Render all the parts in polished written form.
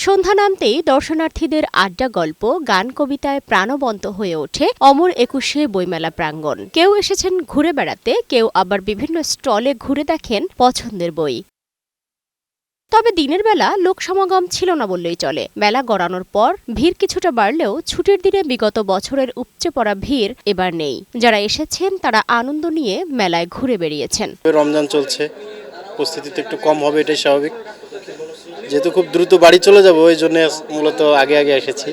সন্ধ্যা নামতেই দর্শনার্থীদের আড্ডা, গল্প, গান, কবিতায় প্রাণবন্ত হয়ে ওঠে অমর একুশে বইমেলা প্রাঙ্গণ। কেউ এসেছেন ঘুরে বেড়াতে, কেউ আবার বিভিন্ন স্টলে ঘুরে দেখেন পছন্দের বই। তবে দিনের বেলা লোকসমাগম ছিল না বললেই চলে। মেলা গড়ানোর পর ভিড় কিছুটা বাড়লেও ছুটির দিনে বিগত বছরের উপচে পড়া ভিড় এবার নেই। যারা এসেছেন তারা আনন্দ নিয়ে মেলায় ঘুরে বেরিয়েছেন। রমজান চলছে, উপস্থিতি তো একটু কম হবে, এটাই স্বাভাবিক। যেহেতু খুব দ্রুত বাড়ি চলে যাব, ওই জন্য মূলত আগে এসেছি।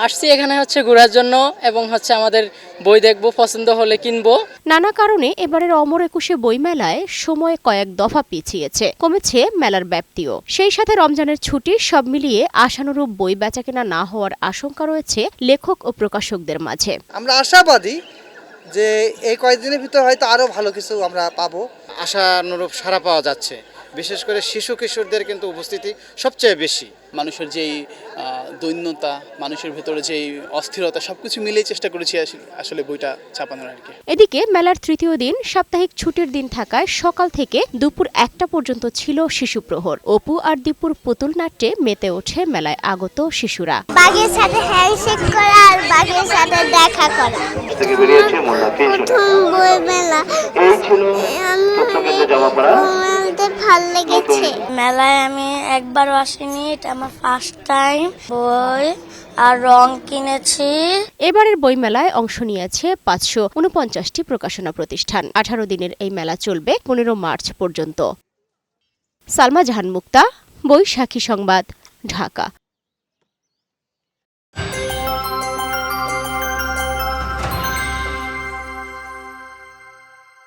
আসছি এখানে ঘোরার জন্য এবং আমাদের বই দেখবো, পছন্দ হলে কিনবো। নানা কারণে এবারের অমর একুশে বইমেলায় সময় কয়েক দফা পিছিয়েছে, কমেছে মেলার ব্যাপ্তিও। সেই সাথে রমজানের ছুটি, সব মিলিয়ে আশানুরূপ বই বেচাকেনা না হওয়ার আশঙ্কা রয়েছে লেখক ও প্রকাশকদের মাঝে। আমরা আশাবাদী যে এই কয়েকদিনের ভিতর হয়তো আরো ভালো কিছু আমরা পাবো। আশানুরূপ সাড়া পাওয়া যাচ্ছে। বিশেষ করে শিশু কিশোরদের কিন্তু উপস্থিতি সবচেয়ে বেশি। মানুষের যেই দৈন্যতা, মানুষের ভেতরে যেই অস্থিরতা, সবকিছু মিলিয়ে চেষ্টা করেছি আসলে বইটা ছাপানোর আর কি। এদিকে মেলার তৃতীয় দিন সাপ্তাহিক ছুটির দিন থাকায় সকাল থেকে দুপুর 1টা পর্যন্ত ছিল শিশু প্রহর। অপু আর দীপুর পুতুল নাট্যে মেতে ওঠে মেলায় আগত শিশুরা। বাঘের সাথে হ্যান্ডশেক করা আর বাঘের সাথে দেখা করা। প্রথম বই মেলা ভালো লেগেছে। মেলায় আমি একবারও আসিনি, এটা আমার ফার্স্ট টাইম। বই আর রং কিনেছি। এবারের বইমেলায় অংশ নিয়েছে 549টি প্রকাশনা প্রতিষ্ঠান। 18 দিনের এই মেলা চলবে 15 মার্চ পর্যন্ত। সালমা জাহান মুক্তা, বৈশাখী সংবাদ, ঢাকা।